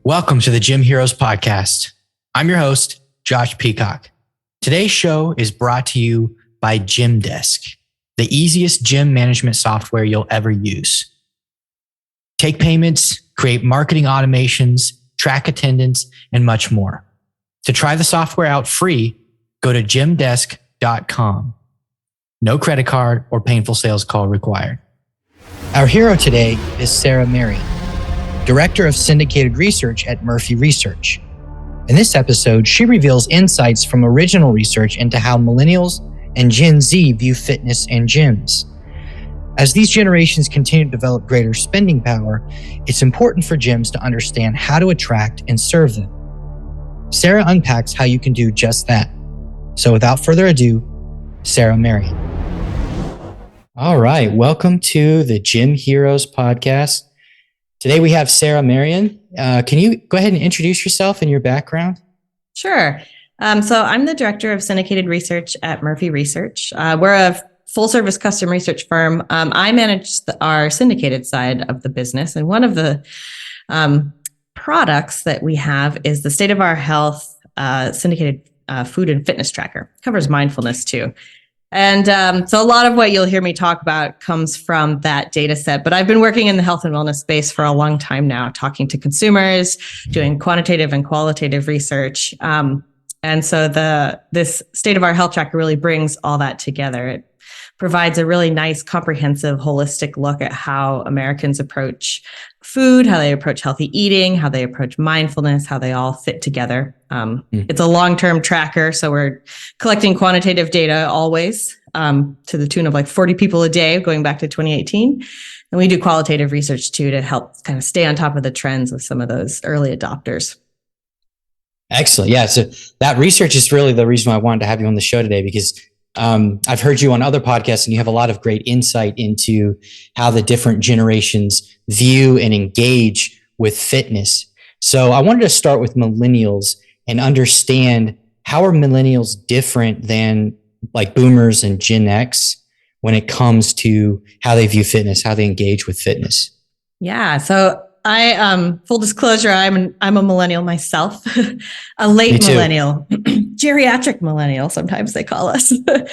Welcome to the Gym Heroes podcast. I'm your host, Josh Peacock. Today's show is brought to you by Gymdesk, the easiest gym management software you'll ever use. Take payments, create marketing automations, track attendance, and much more. To try the software out free, go to gymdesk.com. No credit card or painful sales call required. Our hero today is Sarah Marion, Director of Syndicated Research at Murphy Research. In this episode, she reveals insights from original research into how Millennials and Gen Z view fitness and gyms. As these generations continue to develop greater spending power, it's important for gyms to understand how to attract and serve them. Sarah unpacks how you can do just that. So without further ado, Sarah Marion. All right, welcome to the Gym Heroes podcast. Today we have Sarah Marion. Can you go ahead and introduce yourself and your background? Sure. So I'm the Director of Syndicated Research at Murphy Research. We're a full-service custom research firm. I manage our syndicated side of the business. And one of the products that we have is the State of Our Health Syndicated Food and Fitness Tracker. It covers mindfulness too. And so a lot of what you'll hear me talk about comes from that data set. But I've been working in the health and wellness space for a long time now, talking to consumers, doing quantitative and qualitative research. And so this State of Our Health Tracker really brings all that together. It provides a really nice, comprehensive, holistic look at how Americans approach food, how they approach healthy eating, how they approach mindfulness, how they all fit together. It's a long-term tracker, so we're collecting quantitative data always to the tune of like 40 people a day, going back to 2018. And we do qualitative research too to help kind of stay on top of the trends with some of those early adopters. Excellent. Yeah, so that research is really the reason why I wanted to have you on the show today, because I've heard you on other podcasts and you have a lot of great insight into how the different generations view and engage with fitness. So I wanted to start with millennials and understand, how are millennials different than like boomers and Gen X when it comes to how they view fitness, how they engage with fitness? Yeah. So I, full disclosure, I'm a millennial myself, a late millennial, geriatric millennial, sometimes they call us. But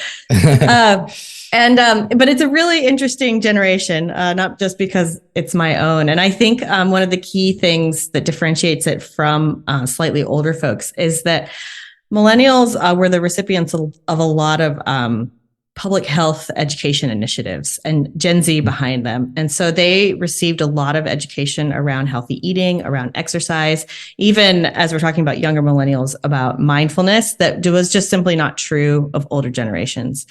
it's a really interesting generation, not just because it's my own. And I think one of the key things that differentiates it from slightly older folks is that millennials were the recipients of a lot of public health education initiatives and Gen Z behind them. And so they received a lot of education around healthy eating, around exercise, even as we're talking about younger millennials, about mindfulness that was just simply not true of older generations.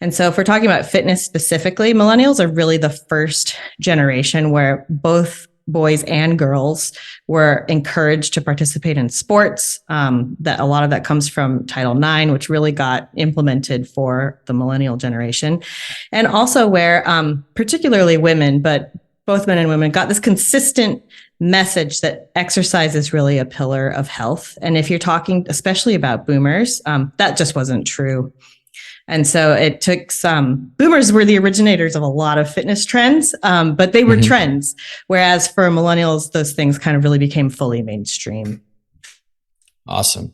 And so if we're talking about fitness specifically, millennials are really the first generation where both boys and girls were encouraged to participate in sports. That a lot of that comes from Title IX, which really got implemented for the millennial generation. And also where particularly women, but both men and women, got this consistent message that exercise is really a pillar of health. And if you're talking especially about boomers, that just wasn't true. And so it took boomers were the originators of a lot of fitness trends, but they were trends. Whereas for millennials, those things kind of really became fully mainstream. Awesome.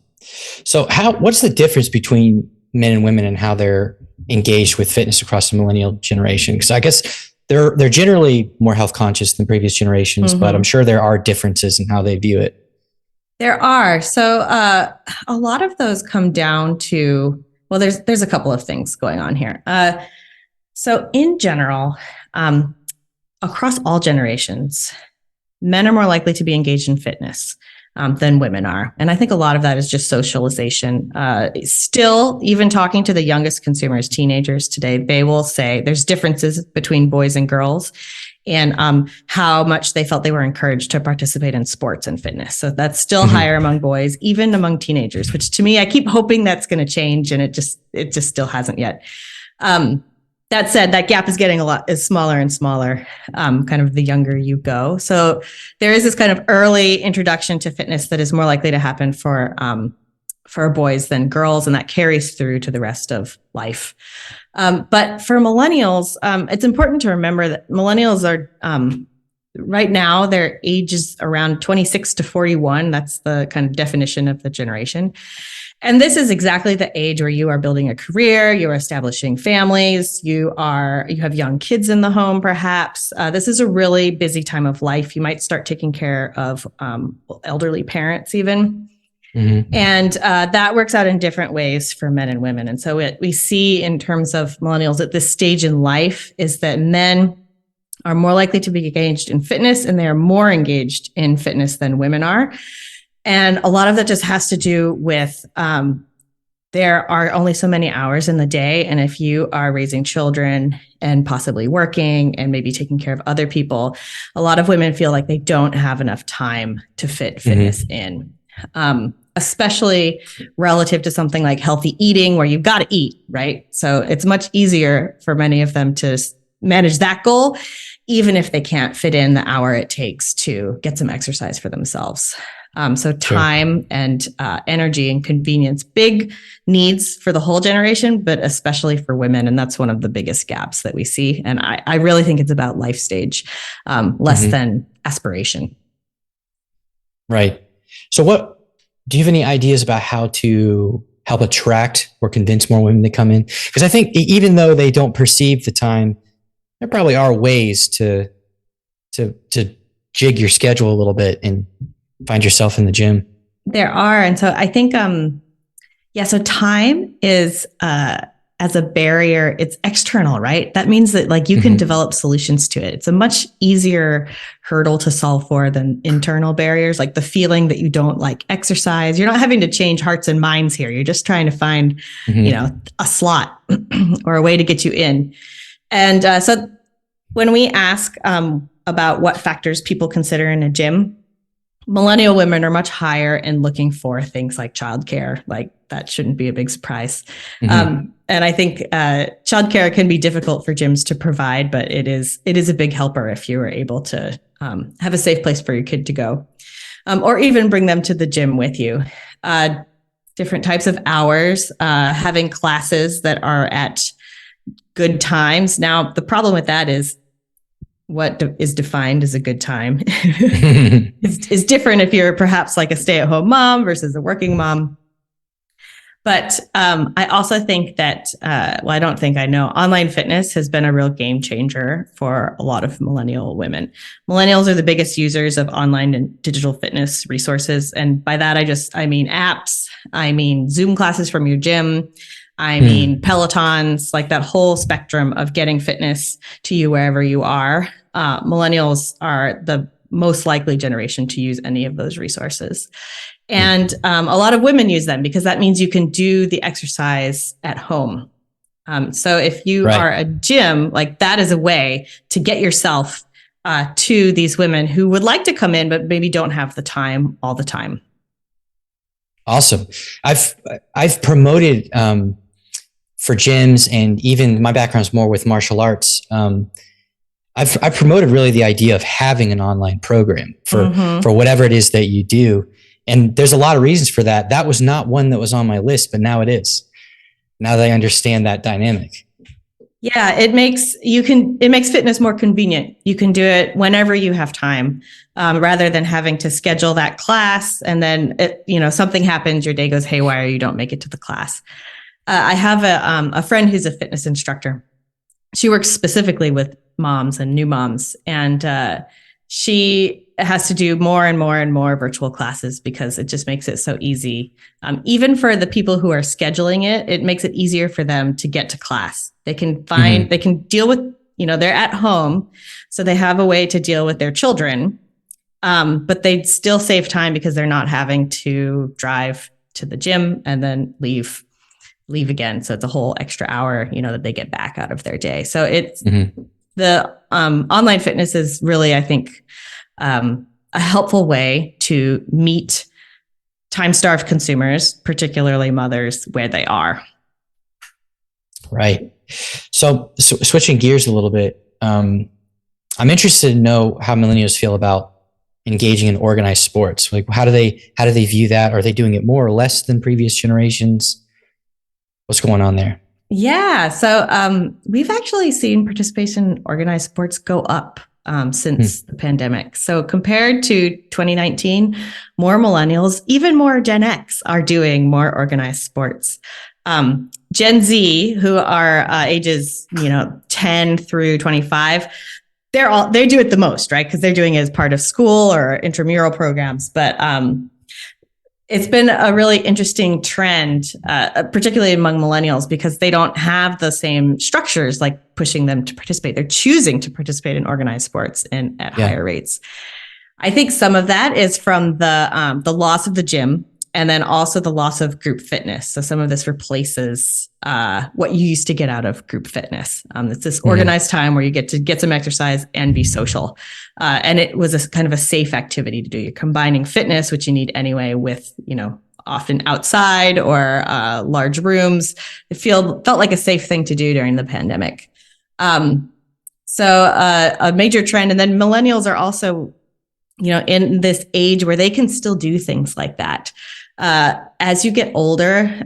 So what's the difference between men and women and how they're engaged with fitness across the millennial generation? Because I guess they're generally more health conscious than previous generations, but I'm sure there are differences in how they view it. There are. So a lot of those come down to, well, there's a couple of things going on here. So in general, across all generations, men are more likely to be engaged in fitness than women are. And I think a lot of that is just socialization. Still, even talking to the youngest consumers, teenagers today, they will say there's differences between boys and girls and how much they felt they were encouraged to participate in sports and fitness. So that's still higher among boys, even among teenagers, which to me, I keep hoping that's going to change, and it just still hasn't yet. That said, that gap is getting is smaller and smaller, kind of the younger you go. So there is this kind of early introduction to fitness that is more likely to happen for boys than girls, and that carries through to the rest of life. But for millennials, it's important to remember that millennials are right now, their age is around 26 to 41. That's the kind of definition of the generation. And this is exactly the age where you are building a career, you're establishing families, you have young kids in the home, perhaps. This is a really busy time of life. You might start taking care of elderly parents even. Mm-hmm. And that works out in different ways for men and women. And so what we see in terms of millennials at this stage in life is that men are more likely to be engaged in fitness, and they are more engaged in fitness than women are. And a lot of that just has to do with there are only so many hours in the day. And if you are raising children and possibly working and maybe taking care of other people, a lot of women feel like they don't have enough time to fit fitness in. Especially relative to something like healthy eating, where you've got to eat, right? So it's much easier for many of them to manage that goal, even if they can't fit in the hour it takes to get some exercise for themselves. So time and energy and convenience, big needs for the whole generation, but especially for women. And that's one of the biggest gaps that we see. And I really think it's about life stage, less than aspiration. Right. So do you have any ideas about how to help attract or convince more women to come in? Because I think even though they don't perceive the time, there probably are ways to jig your schedule a little bit and find yourself in the gym. There are. And so I think, so time is, as a barrier, it's external, right? That means that like you can develop solutions to it. It's a much easier hurdle to solve for than internal barriers, like the feeling that you don't like exercise. You're not having to change hearts and minds here. You're just trying to find, a slot or a way to get you in. And so when we ask about what factors people consider in a gym, millennial women are much higher in looking for things like childcare. Like that shouldn't be a big surprise. And I think childcare can be difficult for gyms to provide, but it is a big helper if you are able to have a safe place for your kid to go, or even bring them to the gym with you. Different types of hours, having classes that are at good times. Now, the problem with that is what is defined as a good time is different if you're perhaps like a stay-at-home mom versus a working mom. But I also think that, I know online fitness has been a real game changer for a lot of millennial women. Millennials are the biggest users of online and digital fitness resources. And by that, I mean apps, I mean Zoom classes from your gym, I mean Pelotons, like that whole spectrum of getting fitness to you wherever you are. Millennials are the most likely generation to use any of those resources. And a lot of women use them because that means you can do the exercise at home. So if you are a gym, like that is a way to get yourself to these women who would like to come in, but maybe don't have the time all the time. Awesome. I've promoted for gyms, and even my background is more with martial arts. I've promoted really the idea of having an online program for whatever it is that you do. And there's a lot of reasons for that. That was not one that was on my list, but now it is. Now that I understand that dynamic. Yeah, it makes fitness more convenient. You can do it whenever you have time, rather than having to schedule that class. And then, something happens, your day goes haywire, you don't make it to the class. I have a friend who's a fitness instructor. She works specifically with moms and new moms. And she has to do more and more and more virtual classes because it just makes it so easy. Even for the people who are scheduling it, it makes it easier for them to get to class. They can they can deal with, they're at home, so they have a way to deal with their children. But they still save time because they're not having to drive to the gym and then leave again. So it's a whole extra hour, that they get back out of their day. So it's the online fitness is really, I think, a helpful way to meet time-starved consumers, particularly mothers, where they are. Right. So switching gears a little bit, I'm interested to know how millennials feel about engaging in organized sports. Like, how do they view that? Are they doing it more or less than previous generations? What's going on there? Yeah. So we've actually seen participation in organized sports go up since the pandemic. So compared to 2019, more millennials, even more Gen X are doing more organized sports. Gen Z, who are ages 10 through 25, they do it the most, right? Because they're doing it as part of school or intramural programs. But it's been a really interesting trend, particularly among millennials, because they don't have the same structures like pushing them to participate. They're choosing to participate in organized sports at higher rates. I think some of that is from the loss of the gym, and then also the loss of group fitness. So some of this replaces what you used to get out of group fitness. It's this organized time where you get to get some exercise and be social. And it was a kind of a safe activity to do. You're combining fitness, which you need anyway, with, often outside or large rooms. It felt like a safe thing to do during the pandemic. So a major trend. And then millennials are also, in this age where they can still do things like that. As you get older,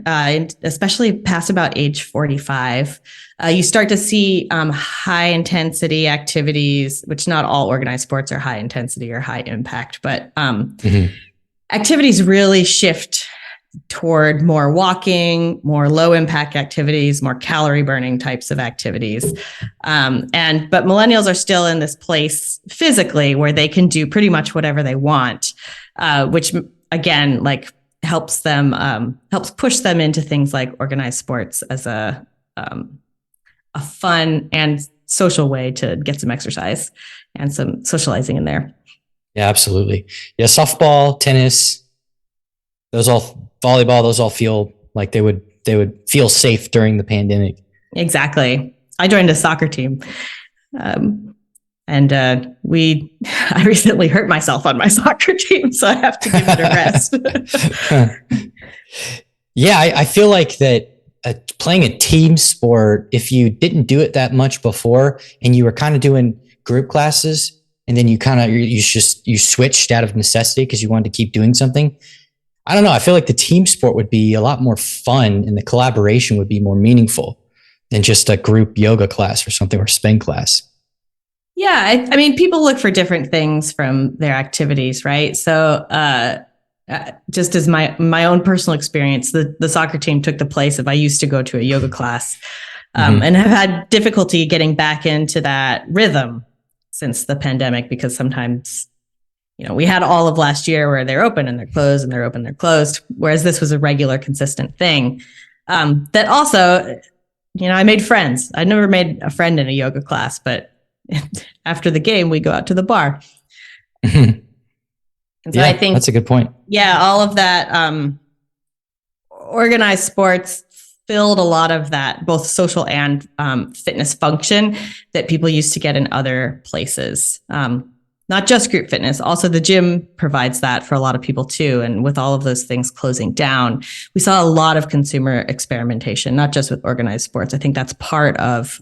especially past about age 45, you start to see high intensity activities, which not all organized sports are high intensity or high impact, but activities really shift toward more walking, more low impact activities, more calorie burning types of activities. But millennials are still in this place physically where they can do pretty much whatever they want, which again, helps push them into things like organized sports as a fun and social way to get some exercise and some socializing in there. Yeah, absolutely. Yeah, softball, tennis, volleyball, those all feel like they would feel safe during the pandemic. Exactly. I joined a soccer team. And I recently hurt myself on my soccer team, so I have to give it a rest. Yeah, I feel like that playing a team sport, if you didn't do it that much before and you were kind of doing group classes and then you switched out of necessity because you wanted to keep doing something. I don't know. I feel like the team sport would be a lot more fun and the collaboration would be more meaningful than just a group yoga class or something or spin class. Yeah, I mean, people look for different things from their activities, right? So just as my own personal experience, the soccer team took the place of I used to go to a yoga class and have had difficulty getting back into that rhythm since the pandemic, because sometimes, we had all of last year where they're open and they're closed and they're open, they're closed, whereas this was a regular, consistent thing. That also, I made friends. I never made a friend in a yoga class, but after the game, we go out to the bar. And so I think that's a good point. Yeah, all of that organized sports filled a lot of that, both social and fitness function that people used to get in other places. Not just group fitness, also the gym provides that for a lot of people too. And with all of those things closing down, we saw a lot of consumer experimentation, not just with organized sports. I think that's part of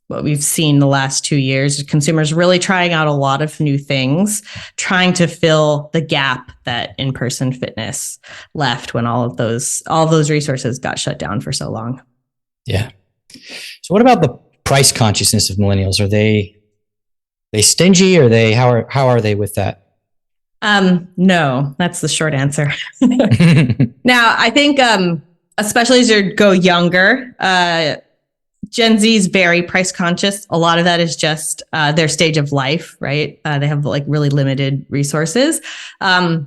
what we've seen the last 2 years, consumers really trying out a lot of new things, trying to fill the gap that in-person fitness left when all of those resources got shut down for so long. Yeah. So what about the price consciousness of millennials? Are they stingy, or how are they with that? No, that's the short answer. Now, I think, especially as you go younger, Gen Z is very price conscious. A lot of that is just their stage of life, right? They have really limited resources. And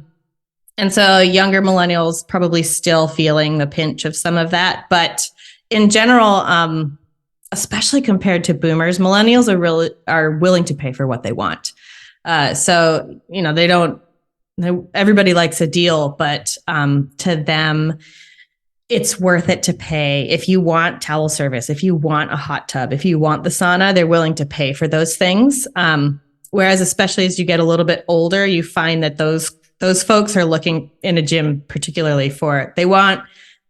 so younger millennials probably still feeling the pinch of some of that. But in general, especially compared to boomers, millennials are willing to pay for what they want. So, everybody likes a deal, but to them, it's worth it to pay. If you want towel service, if you want a hot tub, if you want the sauna, they're willing to pay for those things. Whereas especially as you get a little bit older, you find that those folks are looking in a gym particularly they want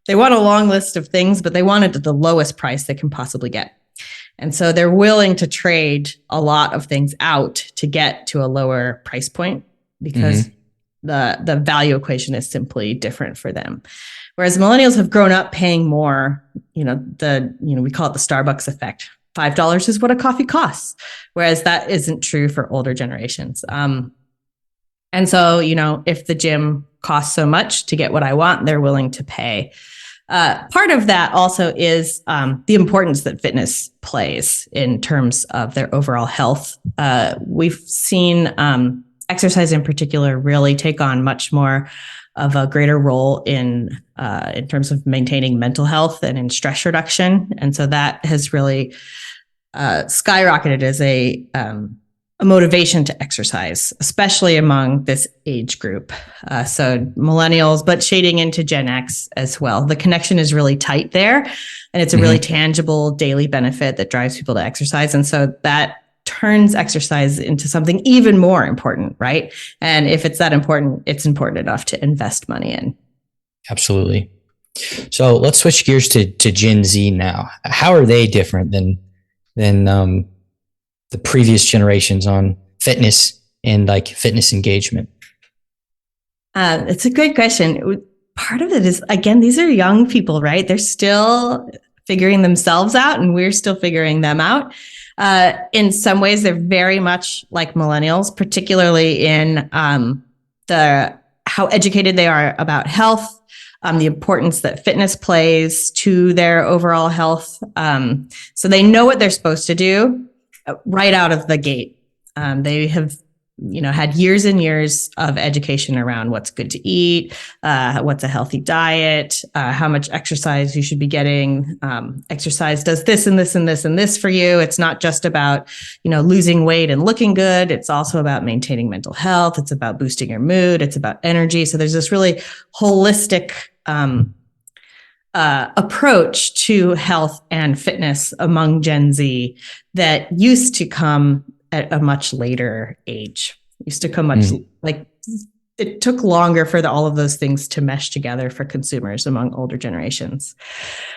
they want a long list of things, but they want it at the lowest price they can possibly get. And so they're willing to trade a lot of things out to get to a lower price point because the value equation is simply different for them. Whereas millennials have grown up paying more, we call it the Starbucks effect. $5 is what a coffee costs, whereas that isn't true for older generations. And so, if the gym costs so much to get what I want, they're willing to pay. Part of that also is the importance that fitness plays in terms of their overall health. We've seen exercise in particular really take on much more of a greater role in terms of maintaining mental health and in stress reduction. And so that has really skyrocketed as a motivation to exercise, especially among this age group. So millennials, but shading into Gen X as well. The connection is really tight there, and it's a really tangible daily benefit that drives people to exercise. And so that turns exercise into something even more important, right? And if it's that important, it's important enough to invest money in. Absolutely. So let's switch gears to Gen Z now. How are they different than the previous generations on fitness and like fitness engagement? It's a great question. Part of it is, again, these are young people, right? They're still figuring themselves out and we're still figuring them out. In some ways, they're very much like millennials, particularly in how educated they are about health, the importance that fitness plays to their overall health. So they know what they're supposed to do right out of the gate. They have, had years and years of education around what's good to eat, what's a healthy diet, how much exercise you should be getting. Exercise does this and this and this and this for you. It's not just about, losing weight and looking good. It's also about maintaining mental health. It's about boosting your mood. It's about energy. So there's this really holistic approach to health and fitness among Gen Z that used to come at a much later age. Used to come much like it took longer for all of those things to mesh together for consumers among older generations.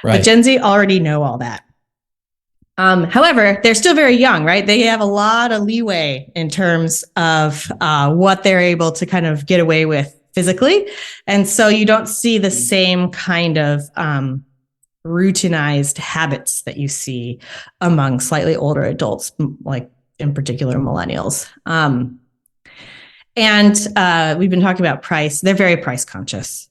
Right. But Gen Z already know all that. However, they're still very young, right? They have a lot of leeway in terms of what they're able to kind of get away with physically. And so you don't see the same kind of routinized habits that you see among slightly older adults, like in particular millennials. And we've been talking about price. They're very price conscious,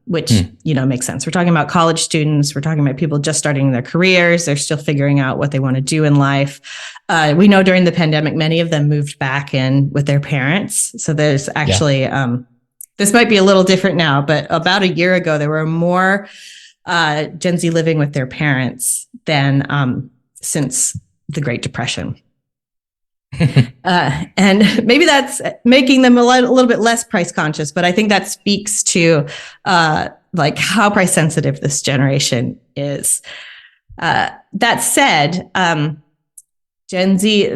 which, makes sense. We're talking about college students. We're talking about people just starting their careers. They're still figuring out what they want to do in life. We know during the pandemic, many of them moved back in with their parents. So there's actually, this might be a little different now, but about a year ago, there were more Gen Z living with their parents than since the Great Depression. And maybe that's making them a little bit less price conscious, but I think that speaks to like how price sensitive this generation is. That said, Gen Z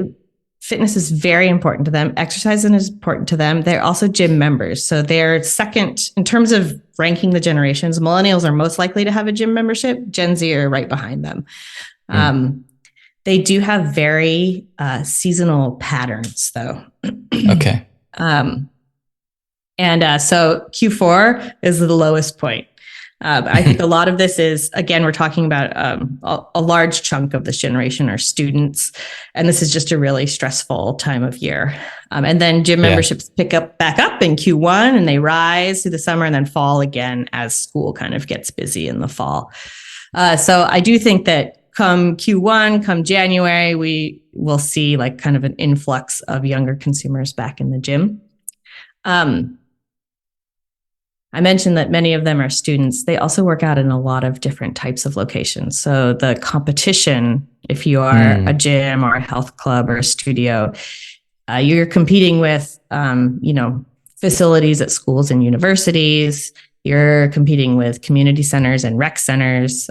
fitness is very important to them. Exercise is important to them. They're also gym members. So they're second in terms of ranking the generations. Millennials are most likely to have a gym membership. Gen Z are right behind them. They do have very seasonal patterns, though. Okay. So Q4 is the lowest point. I think a lot of this is, again, we're talking about a large chunk of this generation are students, and this is just a really stressful time of year. And then gym memberships pick back up in Q1, and they rise through the summer and then fall again as school kind of gets busy in the fall. So I do think that come Q1, come January, we will see like kind of an influx of younger consumers back in the gym. I mentioned that many of them are students. They also work out in a lot of different types of locations. So the competition, if you are a gym or a health club or a studio, you're competing with, facilities at schools and universities. You're competing with community centers and rec centers.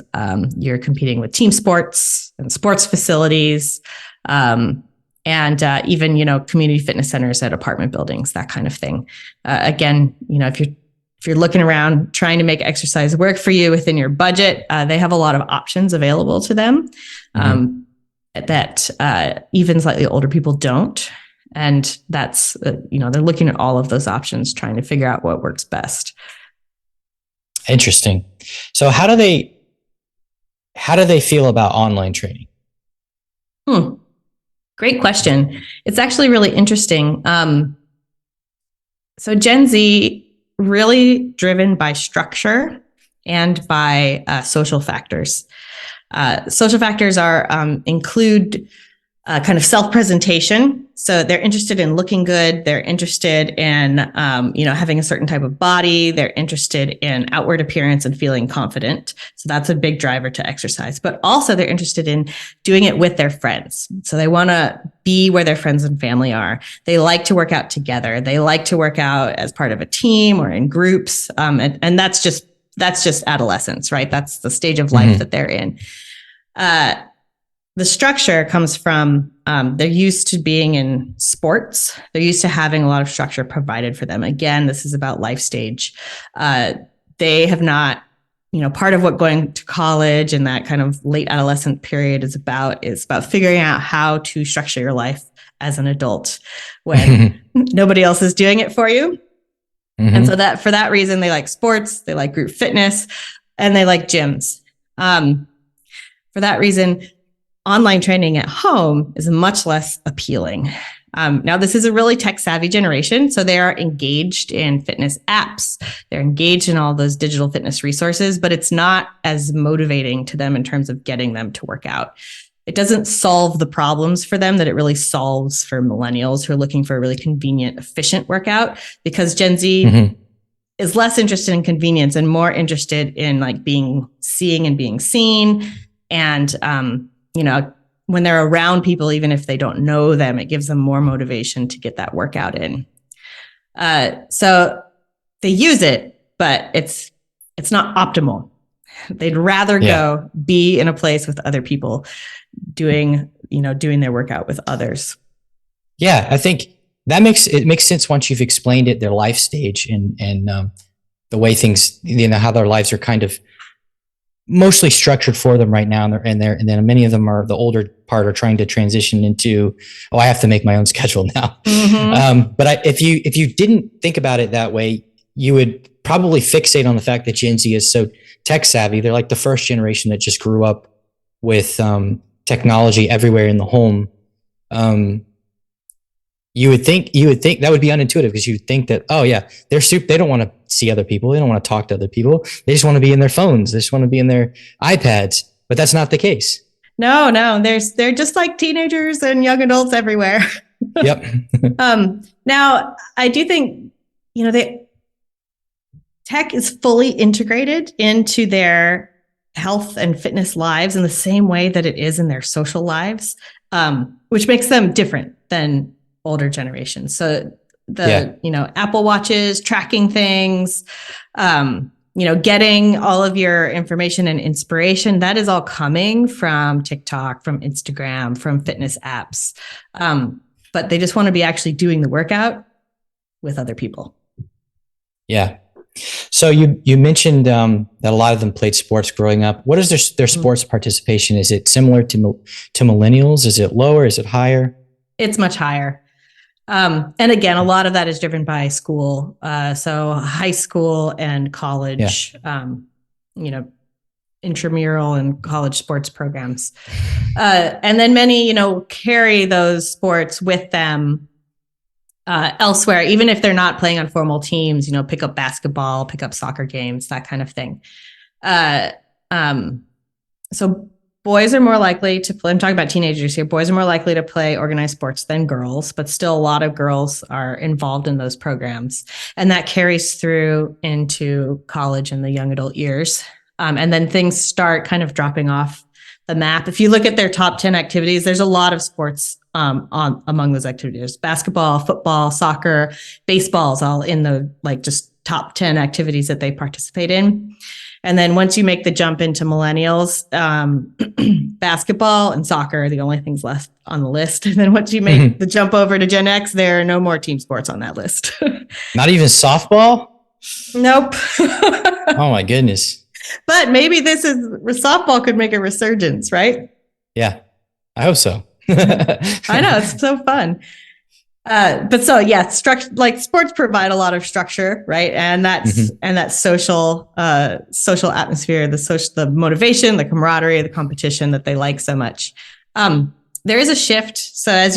You're competing with team sports and sports facilities, and even community fitness centers at apartment buildings, that kind of thing. Again, if if you're looking around trying to make exercise work for you within your budget, they have a lot of options available to them that even slightly older people don't. And that's, they're looking at all of those options, trying to figure out what works best. Interesting. So how do they feel about online training? Great question. It's actually really interesting. So Gen Z, really driven by structure and by social factors. Social factors include kind of self-presentation. So they're interested in looking good. They're interested in, having a certain type of body. They're interested in outward appearance and feeling confident. So that's a big driver to exercise. But also they're interested in doing it with their friends. So they want to be where their friends and family are. They like to work out together. They like to work out as part of a team or in groups. And that's just adolescence, right? That's the stage of life that they're in. The structure comes from, they're used to being in sports. They're used to having a lot of structure provided for them. Again, this is about life stage. They have not, part of what going to college and that kind of late adolescent period is about figuring out how to structure your life as an adult when nobody else is doing it for you. And so that for that reason, they like sports, they like group fitness, and they like gyms. For that reason, online training at home is much less appealing. Now, this is a really tech-savvy generation, so they are engaged in fitness apps. They're engaged in all those digital fitness resources, but it's not as motivating to them in terms of getting them to work out. It doesn't solve the problems for them that it really solves for millennials who are looking for a really convenient, efficient workout, because Gen Z is less interested in convenience and more interested in like seeing and being seen. And, when they're around people, even if they don't know them, it gives them more motivation to get that workout in. So they use it, but it's not optimal. They'd rather go be in a place with other people doing their workout with others. Yeah, I think that makes sense once you've explained it, their life stage and the way things, how their lives are kind of mostly structured for them right now. And then many of them are, the older part, are trying to transition into, I have to make my own schedule now. But if you didn't think about it that way, you would probably fixate on the fact that Gen Z is so tech savvy. They're like the first generation that just grew up with technology everywhere in the home. You would think that would be unintuitive, because you'd think that, they don't want to see other people. They don't want to talk to other people. They just want to be in their phones. They just want to be in their iPads, but that's not the case. No, they're just like teenagers and young adults everywhere. Yep. Now I do think, tech is fully integrated into their health and fitness lives in the same way that it is in their social lives, which makes them different than older generations. So Apple Watches, tracking things, getting all of your information and inspiration, that is all coming from TikTok, from Instagram, from fitness apps. But they just want to be actually doing the workout with other people. Yeah. So you mentioned that a lot of them played sports growing up. What is their sports participation? Is it similar to millennials? Is it lower? Is it higher? It's much higher. And again, a lot of that is driven by school. So high school and college, intramural and college sports programs. And then many, carry those sports with them elsewhere, even if they're not playing on formal teams, pick up basketball, pick up soccer games, that kind of thing. So boys are more likely to play, I'm talking about teenagers here, boys are more likely to play organized sports than girls, but still a lot of girls are involved in those programs. And that carries through into college and the young adult years. And then things start kind of dropping off the map. If you look at their top 10 activities, there's a lot of sports among those activities. Basketball, football, soccer, baseball is all in the just top 10 activities that they participate in. And then once you make the jump into millennials, basketball and soccer are the only things left on the list. And then once you make the jump over to Gen X, there are no more team sports on that list. Not even softball? Nope. Oh my goodness. But maybe softball could make a resurgence, right? Yeah, I hope so. I know, it's so fun. But so yeah, like sports provide a lot of structure, right? And that social atmosphere, the motivation, the camaraderie, the competition that they like so much. There is a shift. So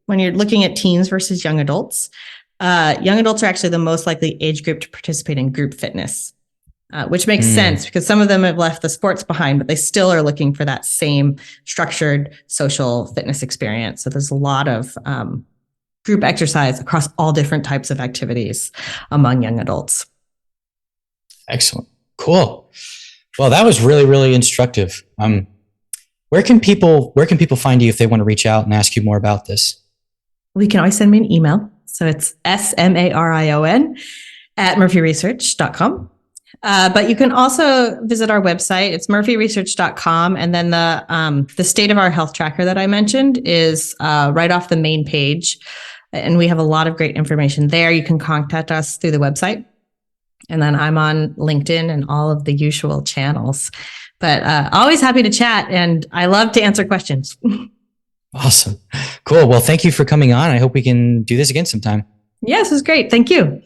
when you're looking at teens versus young adults are actually the most likely age group to participate in group fitness, which makes sense because some of them have left the sports behind, but they still are looking for that same structured social fitness experience. So there's a lot of group exercise across all different types of activities among young adults. Excellent. Cool. Well, that was really, really instructive. Where can people find you if they want to reach out and ask you more about this? You can always send me an email. So it's smarion@murphyresearch.com. But you can also visit our website. It's murphyresearch.com. And then the state of our health tracker that I mentioned is right off the main page. And we have a lot of great information there. You can contact us through the website. And then I'm on LinkedIn and all of the usual channels. But always happy to chat. And I love to answer questions. Awesome. Cool. Well, thank you for coming on. I hope we can do this again sometime. Yes, it was great. Thank you.